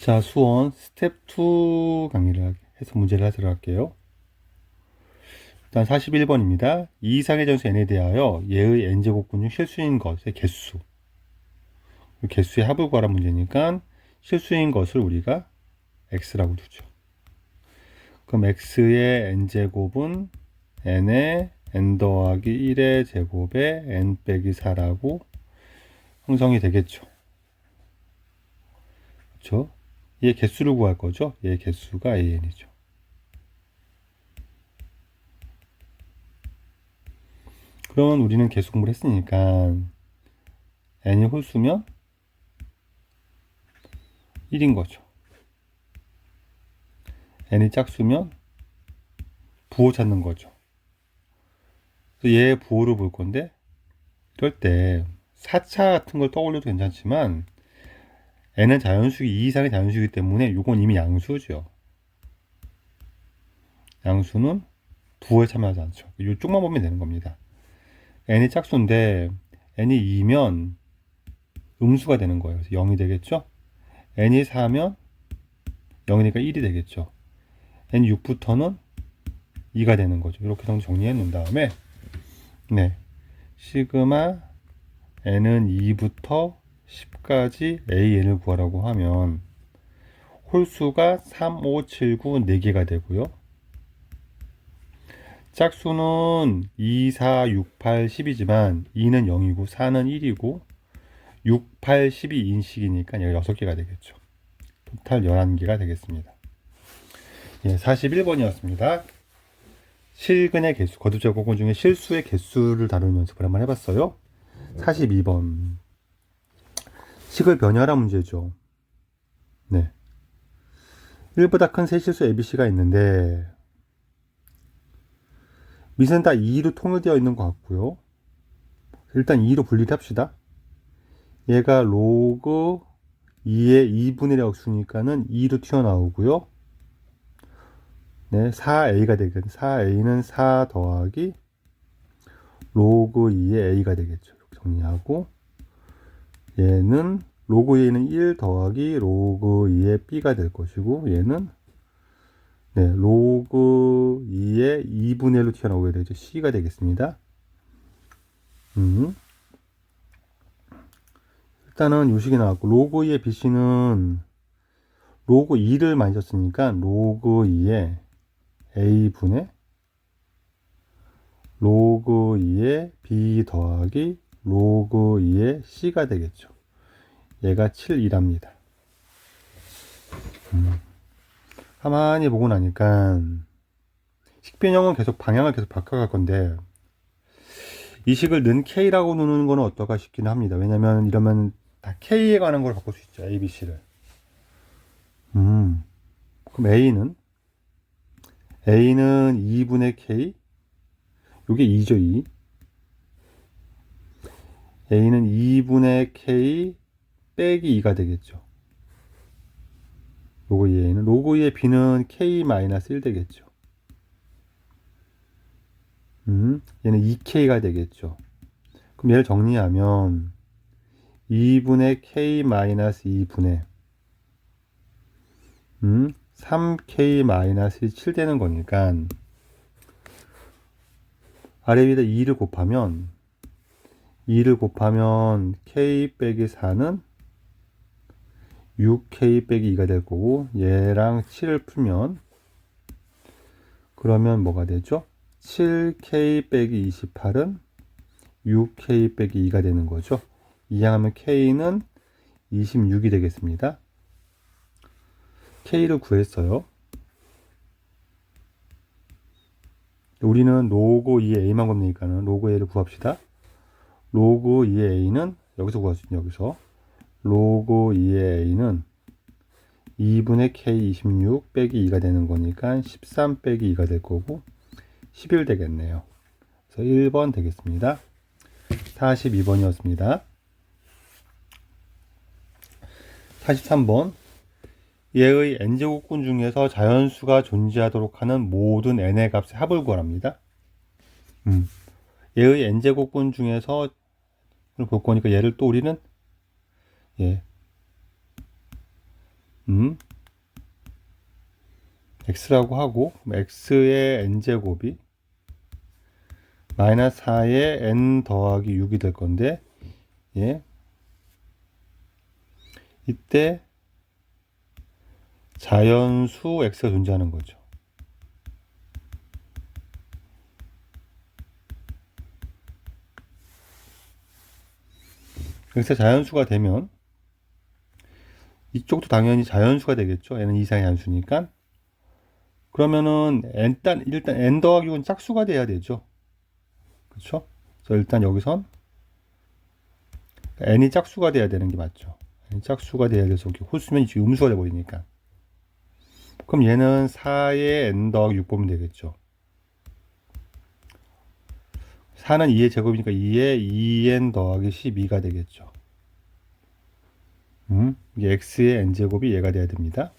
자, 수원 스텝 2 강의를 해서 문제를 하도록 할게요. 일단 41번입니다. 이 이상의 전수 n에 대하여 얘의 n제곱근 중 실수인 것의 개수. 개수의 합을 구하라 문제니까 실수인 것을 우리가 x라고 두죠. 그럼 x의 n제곱은 n의 n 더하기 1의 제곱에 n 빼기 4라고 형성이 되겠죠. 그렇죠? 얘 개수를 구할 거죠. 얘 개수가 an이죠. 그러면 우리는 개수 공부를 했으니까 n이 홀수면 1인 거죠. n이 짝수면 부호 찾는 거죠. 그래서 얘 부호를 볼 건데, 이럴 때 4차 같은 걸 떠올려도 괜찮지만 n은 자연수기 2 이상의 자연수이기 때문에 이건 이미 양수죠. 양수는 부호에 참여하지 않죠. 이쪽만 보면 되는 겁니다. n이 짝수인데 n이 2면 음수가 되는 거예요. 그래서 0이 되겠죠. n이 4면 0이니까 1이 되겠죠. n 6부터는 2가 되는 거죠. 이렇게 정리해 놓은 다음에 네, 시그마 n은 2부터 10까지 an을 구하라고 하면 홀수가 3, 5, 7, 9, 4개가 되고요. 짝수는 2, 4, 6, 8, 10이지만 2는 0이고 4는 1이고 6, 8, 12 인식이니까 6개가 되겠죠. 토탈 11개가 되겠습니다. 예, 41번이었습니다. 실근의 개수, 거듭제곱근 중에 실수의 개수를 다루는 연습을 한번 해봤어요. 42번. 식을 변형하라 문제죠. 네. 1보다 큰 세 실수 ABC가 있는데 밑은 다 2로 통일되어 있는 것 같고요. 일단 2로 분리합시다. 얘가 로그 2의 2분의 1의 억수니까는 2로 튀어나오고요. 네, 4a가 되겠죠. 4a는 4 더하기 로그 2의 a가 되겠죠. 이렇게 정리하고 얘는 로그 2는 1 더하기 로그 2의 b가 될 것이고 얘는 네, 로그 2의 2분의 1로 튀어나오게 되죠. c가 되겠습니다. 일단은 요식이 나왔고 로그 2의 bc는 로그 2를 많이 썼으니까 로그 2의 a분의 로그 2의 b 더하기 로그 2의 c가 되겠죠. 얘가 7이랍니다. 가만히 보고 나니까 식변형은 계속 방향을 계속 바꿔갈 건데 이 식을 는 k라고 누르는 거는 어떨까 싶기는 합니다. 왜냐면 이러면 다 k에 관한 걸 바꿀 수 있죠. a, b, c를. 그럼 a는 2분의 k, 요게 2죠. 2. a는 2분의 k 빼기 2가 되겠죠. 로그 2a는 로그 2의 b는 k-1 되겠죠. 얘는 2k가 되겠죠. 그럼 얘를 정리하면 2분의 k-2분의 3k-7 되는 거니까 아래 위에다 2를 곱하면 k 빼기 4는 6k 빼기 2가 될 거고 얘랑 7을 풀면 그러면 뭐가 되죠? 7k 빼기 28은 6k 빼기 2가 되는 거죠. 이항하면 k는 26이 되겠습니다. k를 구했어요. 우리는 로그 2의 a만 곱니까는 로그 a를 구합시다. 로그 2의 a는 여기서 구할 수 있는 여기서 로그 2의 a는 2분의 k 26 빼기 2가 되는 거니까 13 빼기 2가 될 거고 11 되겠네요. 그래서 1번 되겠습니다. 42번이었습니다. 43번. 얘의 n제곱근 중에서 자연수가 존재하도록 하는 모든 n의 값의 합을 구하랍니다. 얘의 n제곱근 중에서 볼 거니까 얘를 또 우리는 예, x라고 하고 x의 n제곱이 마이너스 4의 n 더하기 6이 될 건데, 예, 이때 자연수 x가 존재하는 거죠. x가 자연수가 되면 이쪽도 당연히 자연수가 되겠죠. n은 이상의 함수니까. 그러면은 일단 n 더하기 6은 짝수가 돼야 되죠. 그렇죠? 그래서 일단 여기선 n이 짝수가 돼야 되는 게 맞죠. n이 짝수가 돼야 돼서 홀수면 지금 음수가 돼 버리니까. 그럼 얘는 4의 n 더하기 6 보면 되겠죠. 4는 2의 제곱이니까 2의 2n 더하기 12가 되겠죠. 이게 x의 n제곱이 얘가 돼야 됩니다.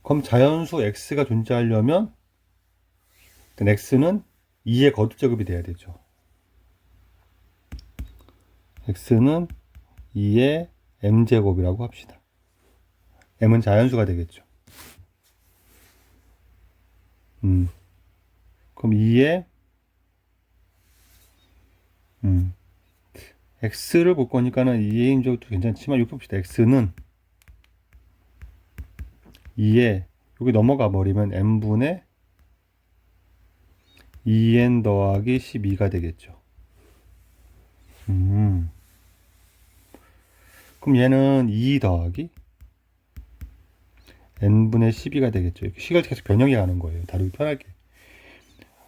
그럼 자연수 x가 존재하려면 x는 2의 거듭제곱이 돼야 되죠. x는 2의 m제곱이라고 합시다. m은 자연수가 되겠죠. 그럼 2의 x를 볼 거니까는 2의 인조도 괜찮지만 이렇게 봅시다. x는 2에 여기 넘어가 버리면 n분의 2n 더하기 12가 되겠죠. 그럼 얘는 2 더하기 n분의 12가 되겠죠. 이렇게 식을 계속 변형해 가는 거예요. 다루기 편하게.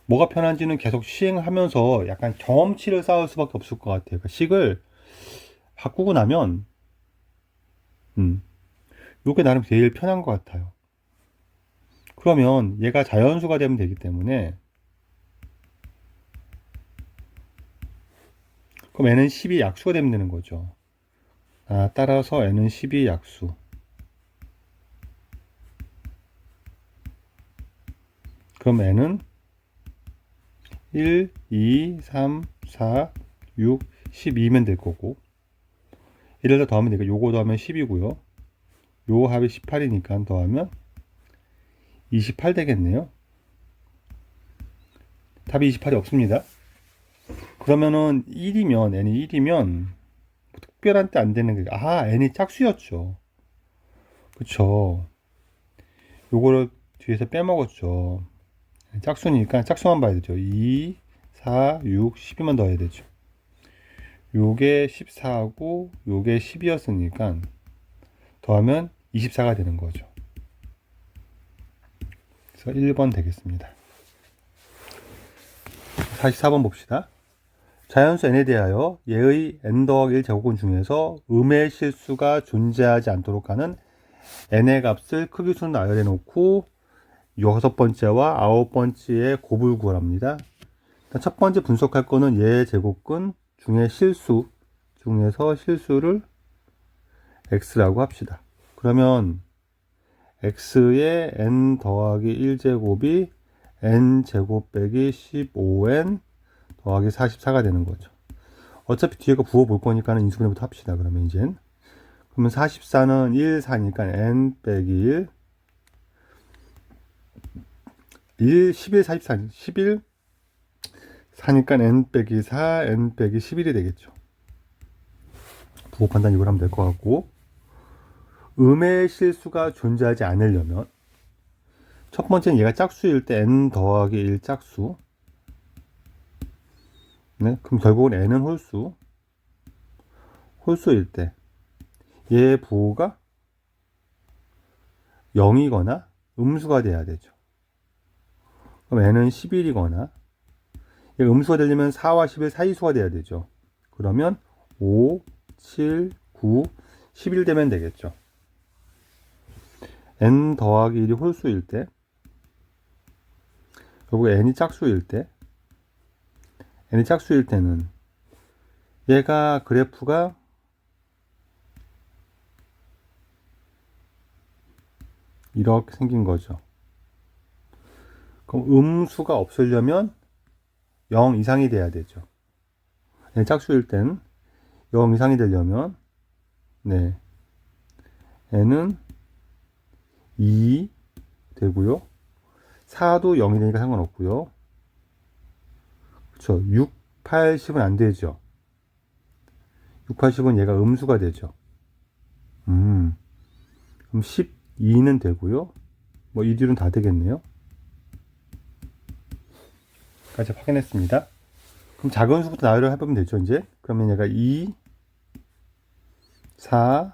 뭐가 편한지는 계속 시행하면서 약간 경험치를 쌓을 수밖에 없을 것 같아요. 그러니까 식을 바꾸고 나면 요게 나름 제일 편한 것 같아요. 그러면 얘가 자연수가 되면 되기 때문에 그럼 n은 10이 약수가 되면 되는 거죠. 따라서 n은 10이 약수. 그럼 n은 1, 2, 3, 4, 6, 12면 될 거고, 이를 더 더하면 되니까 요거 더하면 10이고요. 요 합이 18이니까 더하면 28 되겠네요. 답이 28이 없습니다. 그러면은 1이면 n이 1이면 특별한 때 안 되는 게 n이 짝수였죠. 그쵸. 요거를 뒤에서 빼먹었죠. 짝수니까 짝수만 봐야 되죠. 2, 4, 6, 12만 더해야 되죠. 요게 14하고 요게 10이었으니까 더하면 24가 되는 거죠. 그래서 1번 되겠습니다. 44번 봅시다. 자연수 n에 대하여 얘의 n 더하기 1 제곱근 중에서 음의 실수가 존재하지 않도록 하는 n의 값을 크기순 나열해 놓고 6번째와 9번째의 곱을 구합니다. 첫 번째 분석할 거는 얘 제곱근 중에 실수 중에서 실수를 x라고 합시다. 그러면 x의 n 더하기 1제곱이 n제곱 빼기 15n 더하기 44가 되는 거죠. 어차피 뒤에 거 부어 볼 거니까 인수분해부터 합시다. 그러면 이젠 그러면 44는 1, 4니까 n 빼기 1 11, 44, 11 4니까 n 빼기 4, n 빼기 11이 되겠죠. 부호 판단 이걸 하면 될 것 같고, 음의 실수가 존재하지 않으려면 첫 번째는 얘가 짝수일 때 n 더하기 1 짝수. 네, 그럼 결국은 n은 홀수일 때 얘의 부호가 0이거나 음수가 돼야 되죠. 그럼 n은 11이거나 얘가 음수가 되려면 4와 11 사이수가 돼야 되죠. 그러면 5, 7, 9, 11 되면 되겠죠. n 더하기 1이 홀수일 때, 결국 n이 짝수일 때는 얘가 그래프가 이렇게 생긴 거죠. 그럼 음수가 없으려면 0 이상이 돼야 되죠. 짝수일 땐 0 이상이 되려면, 네, n은 2 되고요. 4도 0이 되니까 상관없고요. 그렇죠. 6, 80은 안 되죠. 6, 80은 얘가 음수가 되죠. 그럼 12는 되고요. 뭐 이 뒤로는 다 되겠네요. 까지 확인했습니다. 그럼 작은 수부터 나열을 해보면 되죠, 이제. 그러면 얘가 2, 4,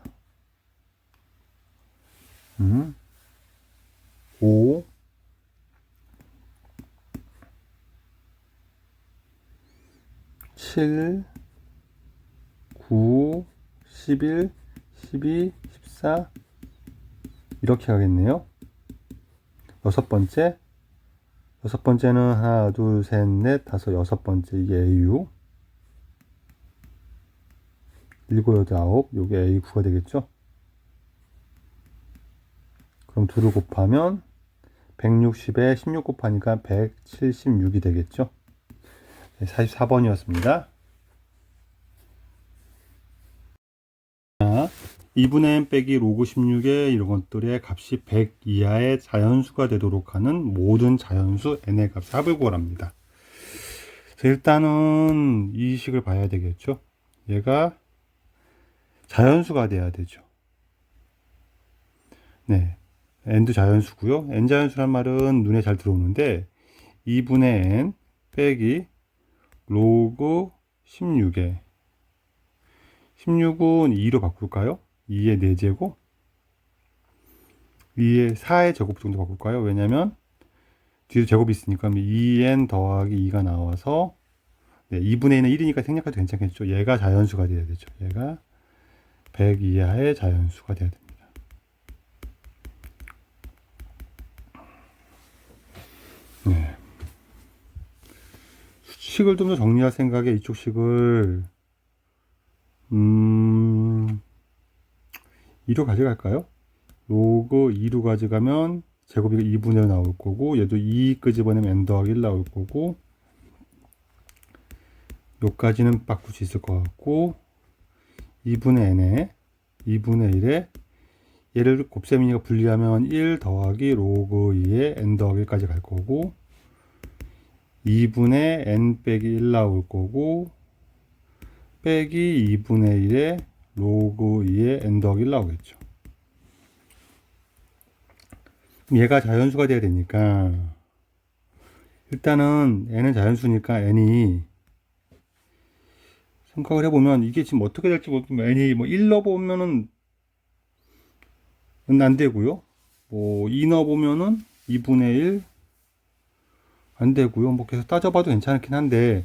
5, 7, 9, 11, 12, 14 이렇게 가겠네요. 여섯 번째는 하나, 둘, 셋, 넷, 다섯, 여섯 번째 이게 AU. 일곱, 여덟, 아홉, 요게 A9가 되겠죠. 그럼 둘을 곱하면 160에 16 곱하니까 176이 되겠죠. 44번이었습니다. 2분의 n 빼기 로그 16의 이런 것들의 값이 100 이하의 자연수가 되도록 하는 모든 자연수 n의 값을 합을 구하랍니다. 일단은 이 식을 봐야 되겠죠. 얘가 자연수가 돼야 되죠. 네, n도 자연수고요. n 자연수란 말은 눈에 잘 들어오는데 2분의 n 빼기 로그 16에 16은 2로 바꿀까요? 2의 4제곱 2의 4의 제곱 정도 바꿀까요? 왜냐면 뒤에 제곱이 있으니까 2n 더하기 2가 나와서 네, 2분의 1은 1이니까 생략해도 괜찮겠죠. 얘가 자연수가 돼야 되죠. 얘가 100 이하의 자연수가 돼야 됩니다. 네. 수식을 좀 더 정리할 생각에 이쪽 식을 2로 가져갈까요? 로그 2로 가져가면 제곱이 2분의 1 나올 거고 얘도 2 끄집어내면 n 더하기 1 나올 거고 요까지는 바꿀 수 있을 것 같고 2분의 n에 2분의 1에 얘를 곱셈이니까 분리하면 1 더하기 로그 2에 n 더하기 1까지 갈 거고 2분의 n 빼기 1 나올 거고 빼기 2분의 1에 로그 2에 n 더하기 1 나오겠죠. 그럼 얘가 자연수가 돼야 되니까 일단은 n은 자연수니까 n이 생각을 해보면 이게 지금 어떻게 될지 모르면 n이 뭐 1 넣어보면은 안 되고요. 뭐 2 넣어보면은 2분의 1 안 되고요. 뭐 계속 따져봐도 괜찮긴 한데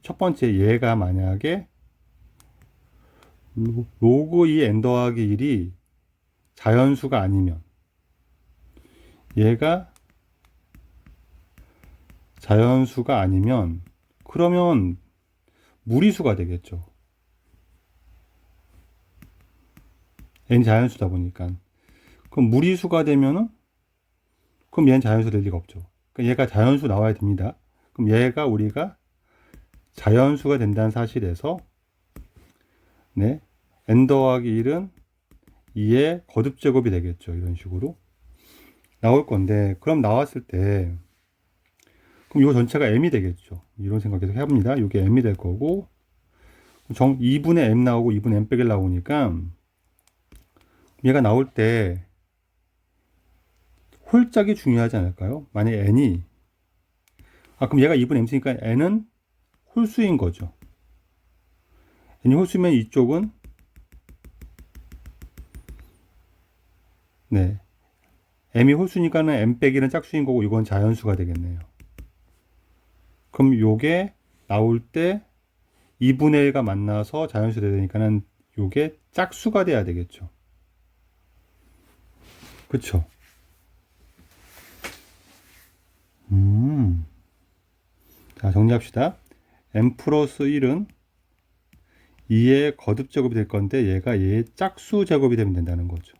첫 번째 얘가 만약에 로그 2 n 더하기 1이 자연수가 아니면 얘가 자연수가 아니면 그러면 무리수가 되겠죠. n이 자연수다 보니까. 그럼 무리수가 되면은 그럼 얘는 자연수 될 리가 없죠. 그러니까 얘가 자연수 나와야 됩니다. 그럼 얘가 우리가 자연수가 된다는 사실에서 네, n 더하기 1은 2의 거듭제곱이 되겠죠. 이런 식으로 나올 건데 그럼 나왔을 때 그럼 이거 전체가 m이 되겠죠. 이런 생각 계속 해봅니다. 이게 m이 될 거고 2분의 m 나오고 2분의 m 빼기 나오니까 얘가 나올 때 홀짝이 중요하지 않을까요? 만약에 n이 그럼 얘가 2분의 m수니까 n은 홀수인 거죠. n이 홀수면 이쪽은 네, m이 홀수니까는 m 빼기는 짝수인 거고 이건 자연수가 되겠네요. 그럼 요게 나올 때 2분의 1가 만나서 자연수 되니까는 요게 짝수가 돼야 되겠죠. 그쵸? 자, 정리합시다. m 플러스 1은 2의 거듭 제곱이 될 건데 얘가 얘의 짝수 제곱이 되면 된다는 거죠.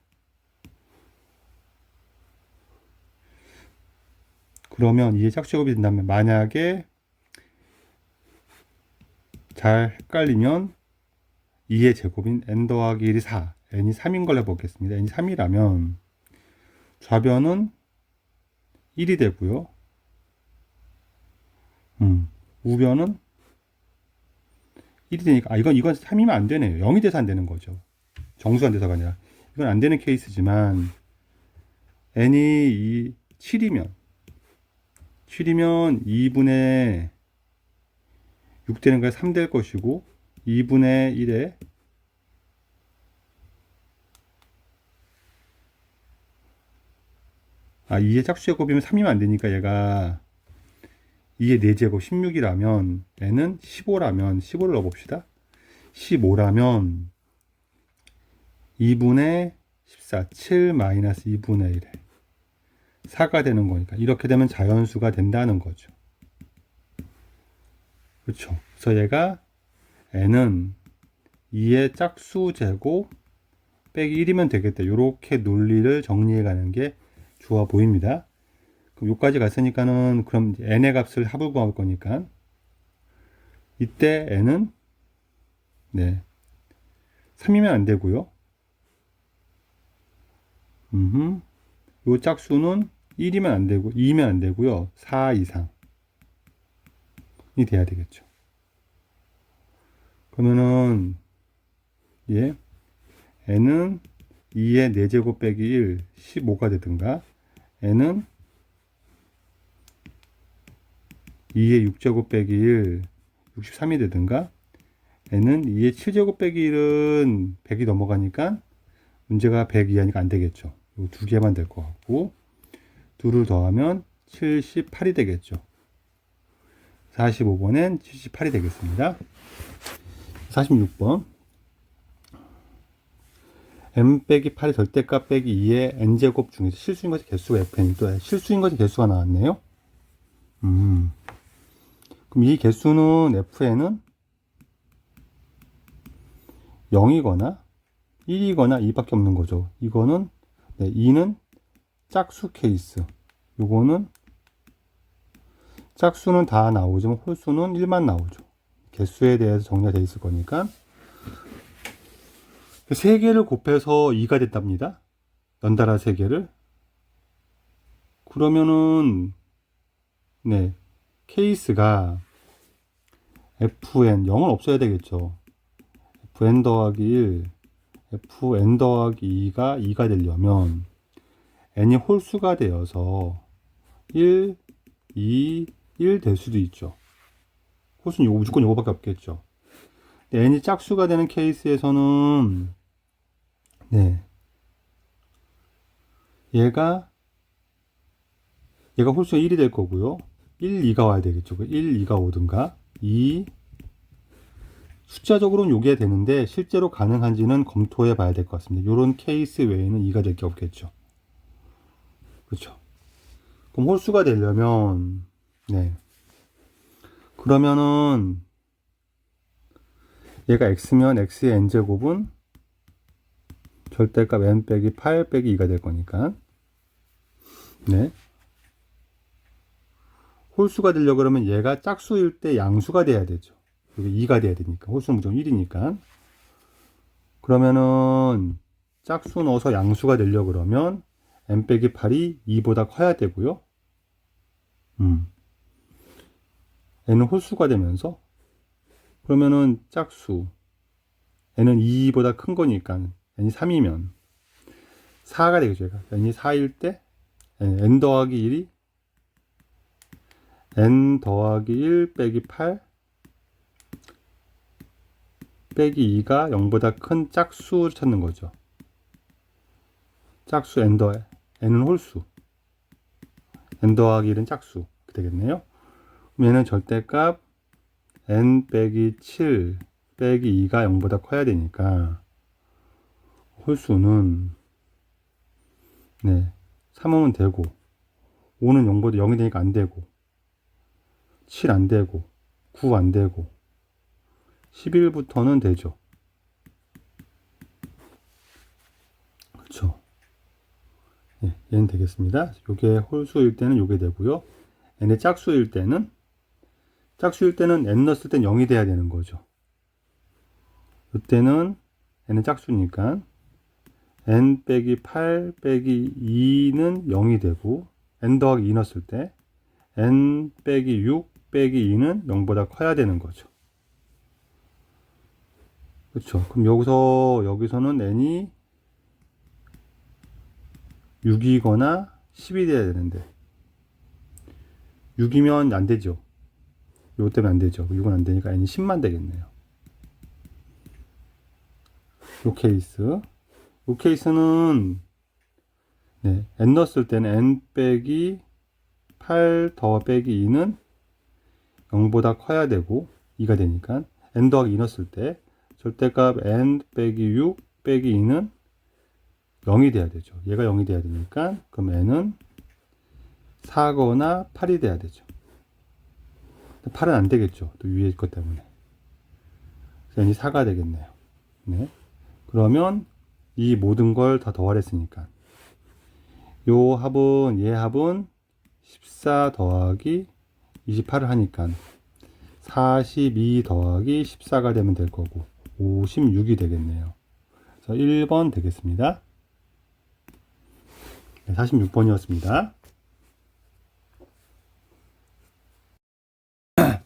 그러면 2의 짝수 제곱이 된다면 만약에 잘 헷갈리면 2의 제곱인 n 더하기 1이 4, n이 3인 걸 해보겠습니다. n이 3이라면 좌변은 1이 되고요. 우변은 1이 되니까 이건 3이면 안 되네요. 0이 돼서 안 되는 거죠. 정수가 돼서가 아니라 이건 안 되는 케이스지만 n이 7이면 2분의 6 되는 거에 3 될 것이고 2분의 1에 2의 짝수제곱이면 3이면 안 되니까 얘가 2의 4제곱 16이라면 n은 15라면 15를 넣어봅시다. 15라면 2분의 14 7 마이너스 2분의 1에 4가 되는 거니까 이렇게 되면 자연수가 된다는 거죠. 그렇죠. 그래서 얘가 n은 2의 짝수 제곱 빼기 1이면 되겠다. 이렇게 논리를 정리해 가는 게 좋아 보입니다. 그럼 여기까지 갔으니까는 그럼 n의 값을 합을 구할 거니까 이때 n은 3이면 안 되고요. 요 짝수는 1이면 안 되고 2면 안 되고요. 4 이상이 돼야 되겠죠. 그러면은 n은 2의 4제곱 빼기 1 15가 되든가 n은 2의 6제곱 빼기 1 63이 되든가 n은 2의 7제곱 빼기 1은 100이 넘어가니까 문제가 100 이하니까 안 되겠죠. 요 두 개만 될 것 같고 둘을 더하면 78이 되겠죠. 45번엔 78이 되겠습니다. 46번 m 빼기 8의 절대값 빼기 2의 n제곱 중에서 실수인 것의 개수가 fn이 또 실수인 것의 개수가 나왔네요. 그럼 이 개수는 fn은 0이거나 1이거나 2밖에 없는 거죠. 이거는 2는 짝수 케이스. 요거는 짝수는 다 나오지만 홀수는 1만 나오죠. 개수에 대해서 정리가 되어 있을 거니까 3개를 곱해서 2가 됐답니다. 연달아 3개를. 그러면은 케이스가 fn 0은 없어야 되겠죠. fn 더하기 1 fn 더하기 2가 2가 되려면 n이 홀수가 되어서 1, 2, 1 될 수도 있죠. 홀수는 무조건 요거밖에 없겠죠. n이 짝수가 되는 케이스에서는 얘가 홀수가 1이 될 거고요. 1, 2가 와야 되겠죠. 1, 2가 오든가 2 숫자적으로는 요게 되는데 실제로 가능한지는 검토해 봐야 될 것 같습니다. 이런 케이스 외에는 2가 될 게 없겠죠. 그렇죠. 그럼 홀수가 되려면 그러면은 얘가 x면 x의 n제곱은 절대값 n 빼기 8 빼기 2가 될 거니까 홀수가 되려고 그러면 얘가 짝수일 때 양수가 돼야 되죠. 이게 2가 돼야 되니까 홀수는 무조건 1이니까 그러면은 짝수 넣어서 양수가 되려고 그러면 n 빼기 8이 2보다 커야 되고요. n은 홀수가 되면서 그러면은 짝수 n은 2보다 큰 거니까 n이 3이면 4가 되겠죠. n이 4일 때 n 더하기 1이 n 더하기 1 빼기 8 빼기 2가 0보다 큰 짝수를 찾는 거죠. 짝수 n은 홀수 n 더하기 1은 짝수 되겠네요. 그럼 얘는 절대값 n 빼기 7 빼기 2가 0보다 커야 되니까 홀수는 3하면 되고 5는 0보다 0이 되니까 안 되고 7 안 되고 9 안 되고 11부터는 되죠. 그렇죠. 얘는 되겠습니다. 요게 홀수일 때는 요게 되고요. n의 짝수일 때는 n 넣었을 땐 0이 돼야 되는 거죠. 이때는 n은 짝수니까 n 빼기 8 빼기 2는 0이 되고 n 더하기 2 넣었을 때 n 빼기 6 빼기 2는 0보다 커야 되는 거죠. 그렇죠. 그럼 여기서는 n이 6이거나 10이 돼야 되는데 6이면 안 되죠. 이것 때문에 안 되죠. 6은 안 되니까 n이 10만 되겠네요. 이 케이스는 네, n 넣었을 때는 n 빼기 8 더 빼기 2는 0보다 커야 되고 2가 되니까 n 더하기 2 넣었을 때 절대값 n 빼기 6 빼기 2는 0이 돼야 되죠. 얘가 0이 돼야 되니까 그럼 n은 4거나 8이 돼야 되죠. 8은 안 되겠죠. 또 위에 것 때문에. 그래서 n이 4가 되겠네요. 네. 그러면 이 모든 걸 다 더하랬으니까 요 합은 얘 합은 14 더하기 28을 하니까 42 더하기 14가 되면 될 거고 56이 되겠네요. 그래서 1번 되겠습니다. 네, 46번이었습니다.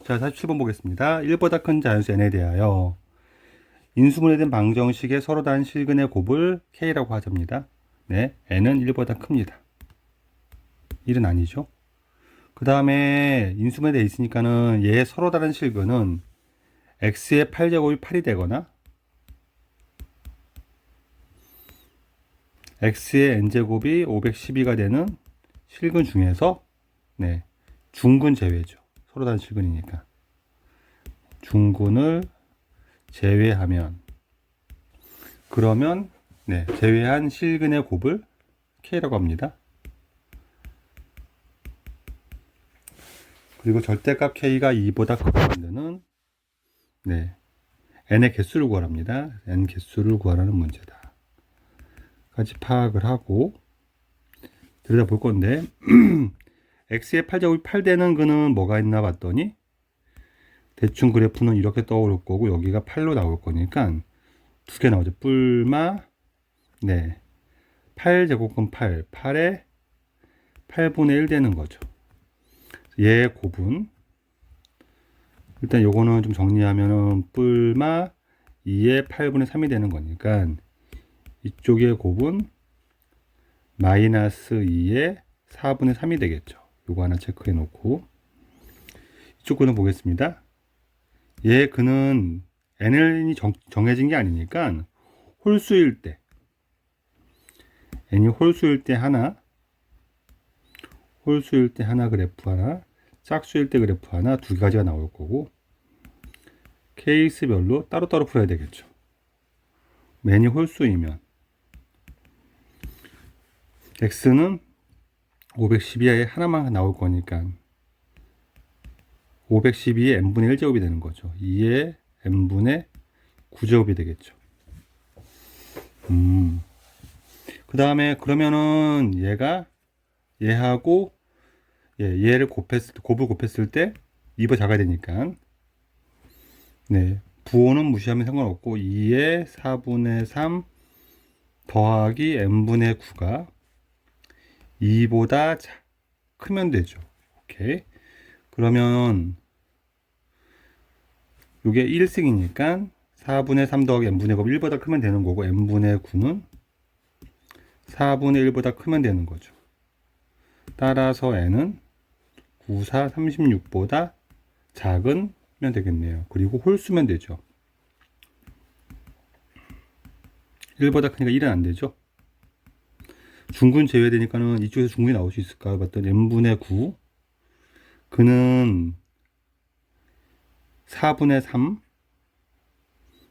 자, 47번 보겠습니다. 1보다 큰 자연수 n에 대하여 인수분해 된 방정식의 서로 다른 실근의 곱을 k라고 하잡니다. 네, n은 1보다 큽니다. 1은 아니죠. 그 다음에 인수분해 되어 있으니까는 얘 서로 다른 실근은 x의 8제곱이 8이 되거나 x의 n제곱이 512가 되는 실근 중에서 네, 중근 제외죠. 서로 다른 실근이니까 중근을 제외하면 그러면 네, 제외한 실근의 곱을 k라고 합니다. 그리고 절대값 k가 2보다 크고 만드는 네, n의 개수를 구하랍니다. n 개수를 구하라는 문제다. 까지 파악을 하고 들여다 볼 건데 x의 8제곱이 8되는 거는 뭐가 있나 봤더니 대충 그래프는 이렇게 떠오를 거고 여기가 8로 나올 거니까 두 개 나오죠. 뿔마 네 8제곱은 8에 8분의 1 되는 거죠. 얘 곱은 일단 요거는 좀 정리하면은 뿔마 2의 8분의 3이 되는 거니까 이쪽의 곱은 마이너스 2의 4분의 3이 되겠죠. 요거 하나 체크해 놓고 이쪽 거는 보겠습니다. 얘 그는 n이 정해진 게 아니니까 홀수일 때 n이 홀수일 때 하나 그래프 하나 짝수일 때 그래프 하나 두 가지가 나올 거고 케이스별로 따로따로 풀어야 되겠죠. n이 홀수이면 x는 512에 하나만 나올 거니까 512의 n분의 1제곱이 되는 거죠. 2의 n분의 9제곱이 되겠죠. 그 다음에 그러면은 얘하고 얘를 곱을 곱했을 때 2보 작아야 되니까 네, 부호는 무시하면 상관없고 2의 4분의 3 더하기 n분의 9가 2보다 크면 되죠. 오케이. 그러면 이게 1승이니까 4분의 3 더하기 n분의 9 1보다 크면 되는 거고 n분의 9는 4분의 1보다 크면 되는 거죠. 따라서 n은 9, 4, 36보다 작으면 되겠네요. 그리고 홀수면 되죠. 1보다 크니까 1은 안 되죠. 중근 제외되니까는 이쪽에서 중근이 나올 수 있을까 봤더니 n분의 9 그는 4분의 3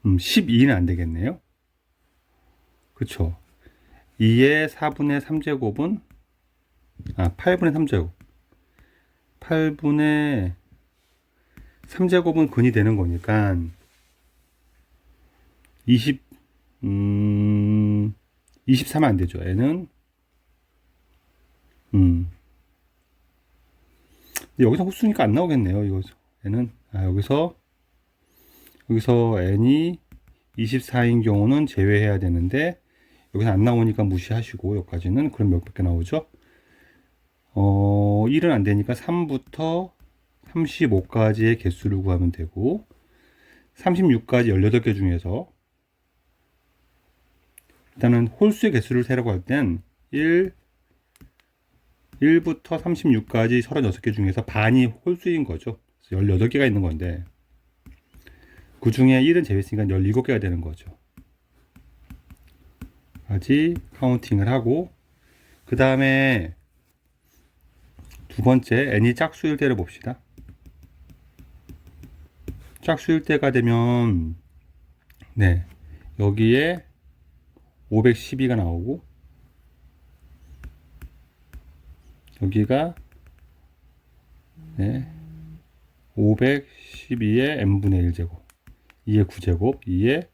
12는 안 되겠네요. 그쵸. 2의 4분의 3제곱은 8분의 3제곱 8분의 3제곱은 근이 되는 거니까 23은 안 되죠. n은 여기서 홀수니까 안 나오겠네요. 이거 n은 여기서 n이 24인 경우는 제외해야 되는데 여기서 안 나오니까 무시하시고 여기까지는. 그럼 몇 개 나오죠? 1은 안 되니까 3부터 35까지의 개수를 구하면 되고, 36까지 18개 중에서 일단은 홀수의 개수를 세라고 할 땐 1부터 36까지 36개 중에서 반이 홀수인 거죠. 18개가 있는 건데, 그 중에 1은 제외했으니까 17개가 되는 거죠. 까지 카운팅을 하고, 그 다음에 두 번째 n이 짝수일 때를 봅시다. 짝수일 때가 되면 네, 여기에 512가 나오고, 여기가 네, 512의 n분의 1제곱, 2의 9제곱, 2의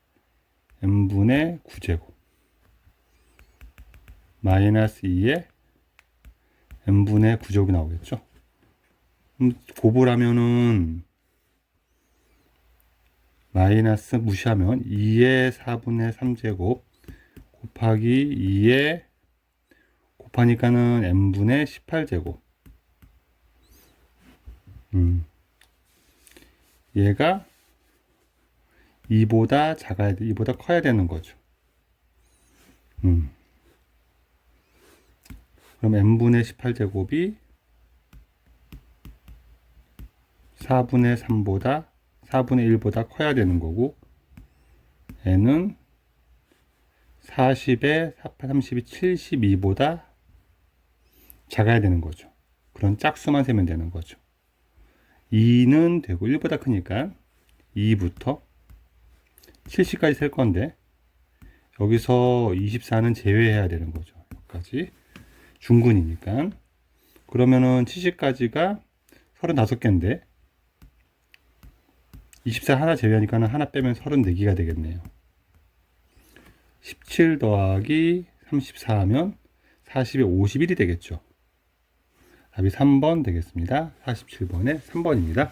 n분의 9제곱, 마이너스 2의 n분의 9제곱이 나오겠죠. 곱을 하면은 마이너스 무시하면 2의 4분의 3제곱 곱하기 2의 곱하니까는 n분의 18제곱. 얘가 2보다 작아야 돼, 2보다 커야 되는 거죠. 그럼 n분의 18제곱이 4분의 3보다 4분의 1보다 커야 되는 거고, n은 40에 30이 72보다 작아야 되는 거죠. 그런 짝수만 세면 되는 거죠. 2는 되고 1보다 크니까 2부터 70까지 셀 건데, 여기서 24는 제외해야 되는 거죠. 여기까지 중근이니까. 그러면은 70까지가 35개인데 24 하나 제외하니까는 하나 빼면 34개가 되겠네요. 17 더하기 34 하면 40에 51이 되겠죠. 답이 3번 되겠습니다. 47번에 3번입니다.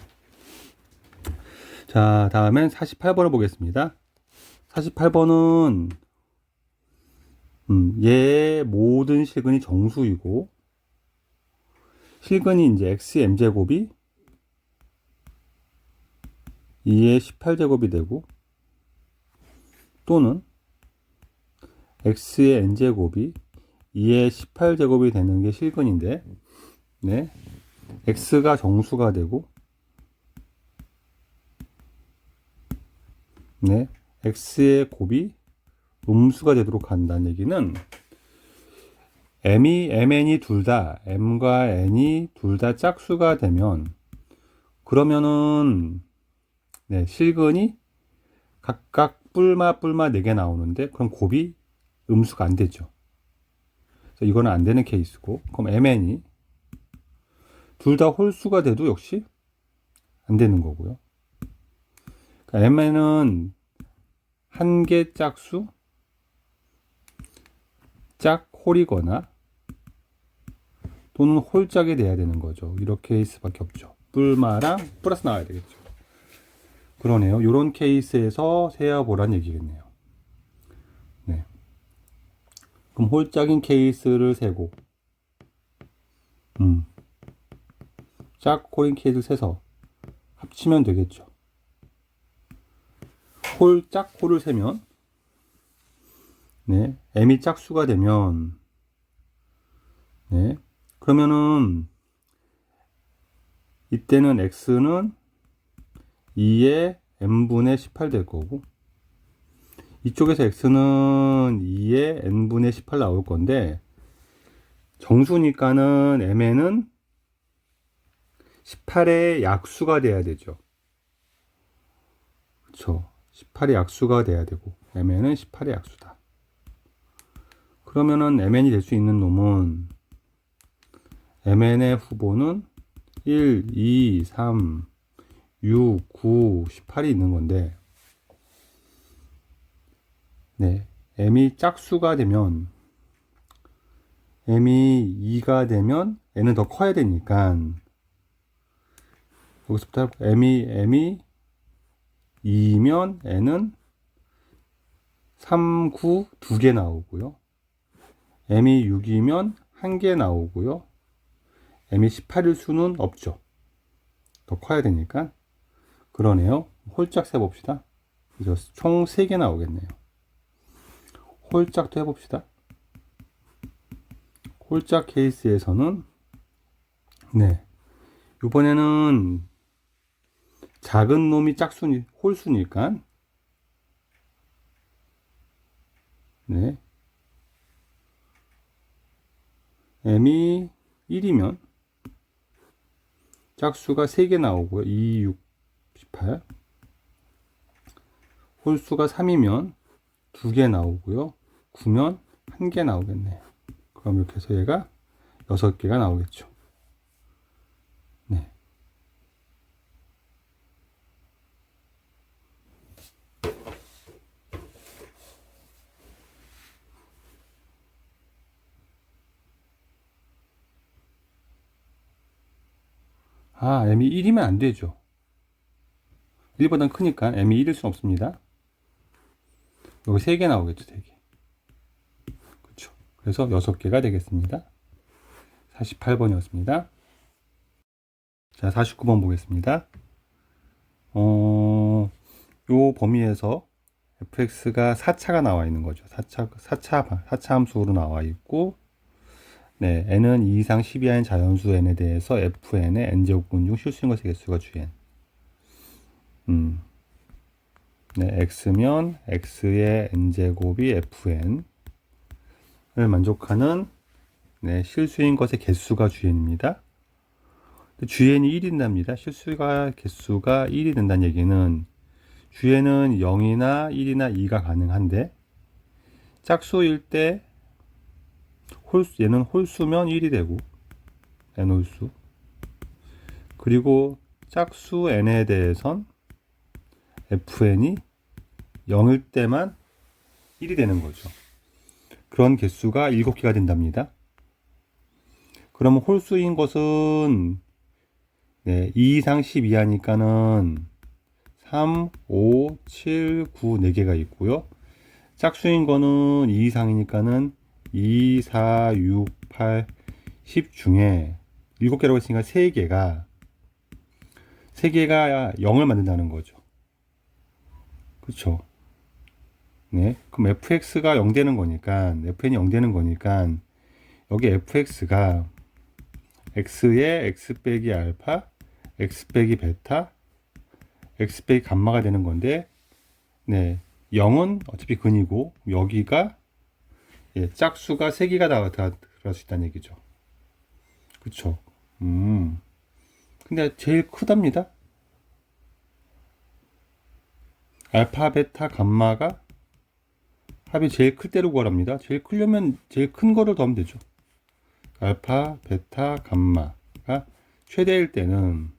자, 다음엔 48번을 보겠습니다. 48번은 얘의 모든 실근이 정수이고, 실근이 이제 x의 m제곱이 2의 18제곱이 되고, 또는 x의 n제곱이 2의 18제곱이 되는 게 실근인데, 네, x가 정수가 되고, 네, x의 곱이 음수가 되도록 한다는 얘기는, mn이 둘 다, m과 n이 둘 다 짝수가 되면, 그러면은 네, 실근이 각각 뿔마 4개 나오는데, 그럼 곱이 음수가 안 되죠. 그래서 이거는 안 되는 케이스고, 그럼 mn이 둘 다 홀수가 돼도 역시 안 되는 거고요. 그러니까 mn은 한 개 짝수, 짝홀이거나 또는 홀짝이 돼야 되는 거죠. 이렇게 케이스밖에 없죠. 뿔마랑 플러스 나와야 되겠죠. 그러네요. 이런 케이스에서 세어보란 얘기겠네요. 네. 그럼 홀짝인 케이스를 세고, 짝홀인 케이스를 세서 합치면 되겠죠. 짝홀을 세면, 네, m이 짝수가 되면, 네, 그러면은 이때는 x는 2의 n분의 18 될 거고, 이쪽에서 x는 2의 n분의 18 나올 건데, 정수니까는 mn은 18의 약수가 돼야 되죠. 그쵸. 18의 약수가 돼야 되고, mn은 18의 약수다. 그러면은 mn이 될 수 있는 놈은, mn의 후보는 1, 2, 3, 6, 9, 18이 있는 건데, 네, m이 짝수가 되면, m이 2가 되면 n은 더 커야 되니까, 여기서부터 m이 2면 n은 3, 9 2개 나오고요. m이 6이면 1개 나오고요. m이 18일 수는 없죠. 더 커야 되니까. 그러네요. 홀짝 세봅시다. 그래서 총 3개 나오겠네요. 홀짝도 해봅시다. 홀짝 케이스에서는 네, 이번에는 작은 놈이 홀수니까 네, m이 1이면 짝수가 3개 나오고요. 2, 6, 18. 홀수가 3이면 2개 나오고요. 9면 1개 나오겠네요. 그럼 이렇게 해서 얘가 6개가 나오겠죠. 네. m이 1이면 안 되죠. 1보단 크니까 m이 1일 수는 없습니다. 여기 3개 나오겠죠, 3개. 그렇죠. 그래서 6개가 되겠습니다. 48번이었습니다. 자, 49번 보겠습니다. 요 범위에서 fx가 4차가 나와 있는 거죠. 4차 함수로 나와 있고, 네, n은 2 이상 12하인 자연수 n에 대해서 fn의 n제곱근 중 실수인 것의 개수가 gn. 네, x면 x의 n제곱이 fn을 만족하는 네, 실수인 것의 개수가 GN입니다. GN이 1이 된답니다. 실수가 개수가 1이 된다는 얘기는 GN은 0이나 1이나 2가 가능한데 짝수일 때 얘는 홀수면 1이 되고 n홀수, 그리고 짝수 n에 대해선 fn이 0일 때만 1이 되는 거죠. 그런 개수가 7개가 된답니다. 그러면 홀수인 것은 네, 2 이상 12 하니까는 3, 5, 7, 9, 4개가 있고요. 짝수인 거는 2 이상이니까는 2, 4, 6, 8, 10 중에 7개라고 했으니까 3개가 0을 만든다는 거죠. 그렇죠? 네. 그럼 fx가 0 되는 거니까, fn이 0 되는 거니까, 여기 fx가 x의 x 빼기 알파, x 빼기 베타, x 빼기 감마가 되는 건데, 네. 0은 어차피 근이고, 여기가, 예, 짝수가 3개가 들어갈 수 있다는 얘기죠. 그쵸? 근데 제일 크답니다. 알파, 베타, 감마가 합이 제일 클 때로 구하랍니다. 제일 크려면 제일 큰 거를 더하면 되죠. 알파, 베타, 감마가 최대일 때는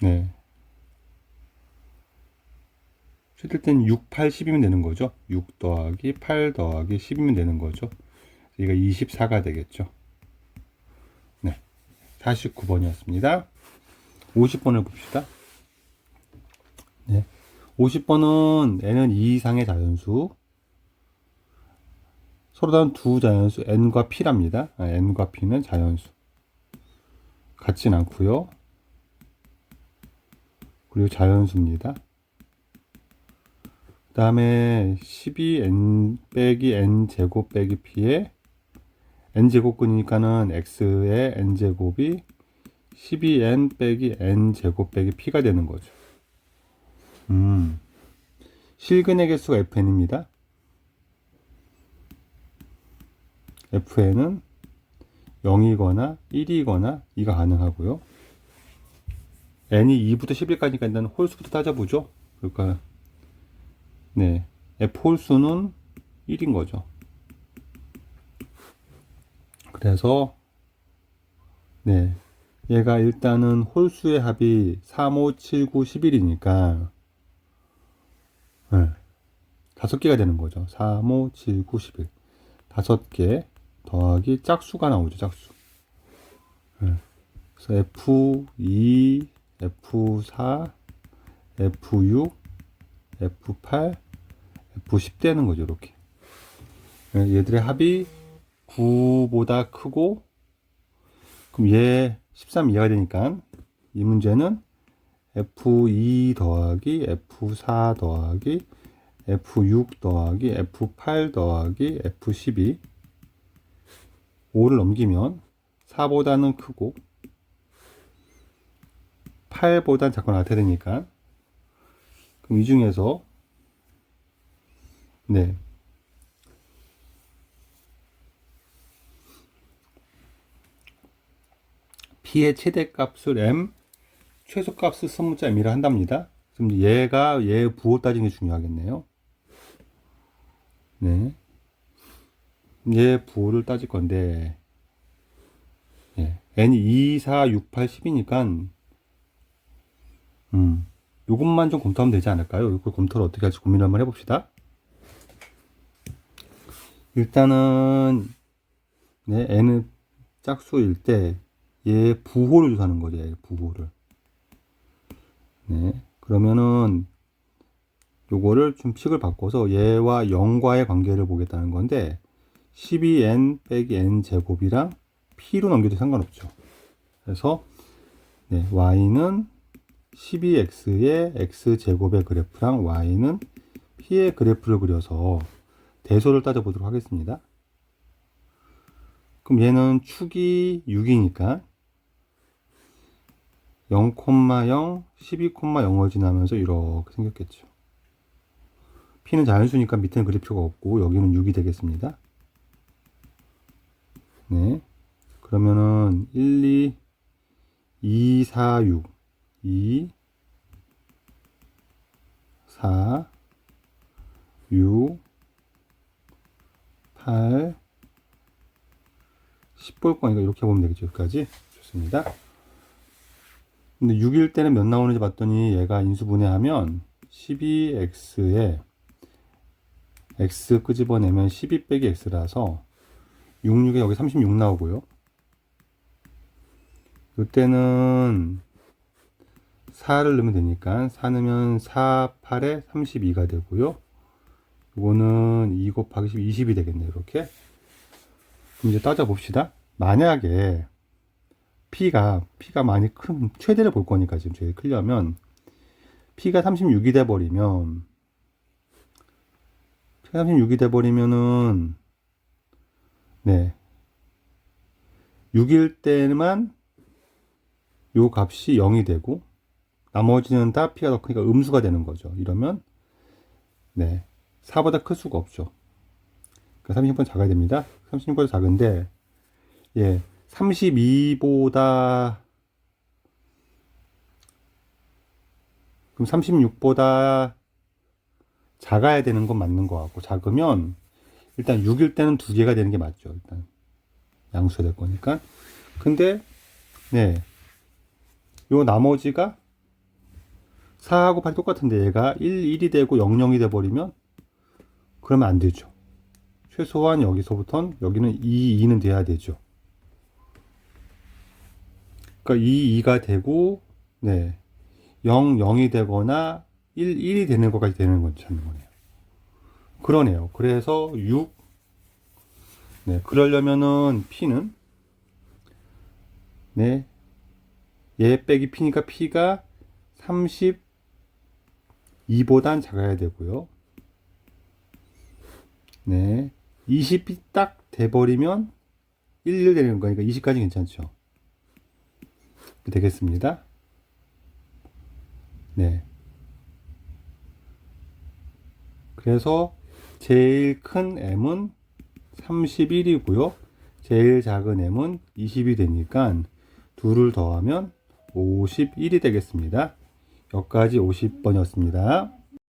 네, 최대일 때는 6, 8, 10이면 되는 거죠. 6 더하기 8 더하기 10이면 되는 거죠. 이거 24가 되겠죠. 네, 49번이었습니다. 50번을 봅시다. 네, 50번은 n은 2 이상의 자연수, 서로 다른 두 자연수 n과 p랍니다. n과 p는 자연수 같진 않고요. 그리고 자연수입니다. 그 다음에 12n 빼기 n 제곱 빼기 p에 n 제곱근이니까는 x의 n 제곱이 12n 빼기 n 제곱 빼기 p가 되는 거죠. 실근의 개수가 fn입니다. fn은 0이거나 1이거나 2가 가능하고요. n이 2부터 11까지니까 일단 홀수부터 따져보죠. 그러니까 네, f 홀수는 1인 거죠. 그래서 네, 얘가 일단은 홀수의 합이 3, 5, 7, 9, 11이니까 네, 5개가 되는 거죠. 3, 5, 7, 9, 11 5개 더하기 짝수가 나오죠. 짝수. 네. 그래서 F2, F4, F6, F8, F10 되는 거죠. 이렇게. 얘들의 합이 9보다 크고, 그럼 얘 13 이하가 되니까 이 문제는 F2 더하기 F4 더하기 F6 더하기 F8 더하기 F12 5를 넘기면 4보다는 크고 8보다는 작거나 같아야 되니까, 그럼 이 중에서 네 P의 최대값을 M, 최소값을 선문자 M이라 한답니다. 그럼 얘가 얘 부호 따지는 게 중요하겠네요. 네, 얘 부호를 따질 건데, 예, N이 2, 4, 6, 8, 10이니까 요것만 좀 검토하면 되지 않을까요? 이걸 검토를 어떻게 할지 고민을 한번 해봅시다. 일단은 네, N은 짝수일 때 얘 부호를 조사하는 거죠. 얘 부호를. 네, 그러면은 요거를 좀 식을 바꿔서 얘와 0과의 관계를 보겠다는 건데 12n 빼기 n 제곱이랑 p로 넘겨도 상관없죠. 그래서 네, y는 12x의 x제곱의 그래프랑 y는 p의 그래프를 그려서 대소를 따져보도록 하겠습니다. 그럼 얘는 축이 6이니까 0,0, 12,0을 지나면서 이렇게 생겼겠죠. p는 자연수니까 밑에는 그릴 필요가 없고 여기는 6이 되겠습니다. 네, 그러면은 1, 2, 4, 6 2, 4, 6, 8, 10 볼 거니까 이렇게 보면 되겠죠. 여기까지. 좋습니다. 근데 6일 때는 몇 나오는지 봤더니 얘가 인수분해하면 12x에 x 끄집어내면 12 빼기 x라서 6, 6에 여기 36 나오고요. 이때는 4를 넣으면 되니까 4 넣으면 4, 8에 32가 되고요. 이거는 2 곱하기 10, 20이 되겠네요. 이렇게. 그럼 이제 따져봅시다. 만약에 P가 많이 큰, 최대를 볼 거니까 지금 저희 크려면 P가 36이 돼버리면, P가 36이 돼버리면은, 네. 6일 때만 요 값이 0이 되고, 나머지는 다 P가 더 크니까 음수가 되는 거죠. 이러면, 네. 4보다 클 수가 없죠. 그러니까 36보다 작아야 됩니다. 36보다 작은데, 예. 32보다, 그럼 36보다 작아야 되는 건 맞는 것 같고, 작으면, 일단 6일 때는 2개가 되는 게 맞죠. 일단, 양수가 될 거니까. 근데, 네. 요 나머지가 4하고 8이 똑같은데 얘가 1이 되고 0, 0이 돼버리면, 그러면 안 되죠. 최소한 여기서부터는, 여기는 2, 2는 돼야 되죠. 그러니까 2, 2가 되고, 네. 0, 0이 되거나 1, 1이 되는 것까지 되는 건 찾는 거네요. 그러네요. 그래서 6, 네. 그러려면은 P는, 네. 얘 빼기 P니까 P가 32보단 작아야 되고요. 네. 20이 딱 돼버리면 1, 1 되는 거니까 20까지 괜찮죠. 되겠습니다. 네. 그래서 제일 큰 M은 31이고요. 제일 작은 M은 20이 되니까 둘을 더하면 51이 되겠습니다. 여기까지 50번이었습니다.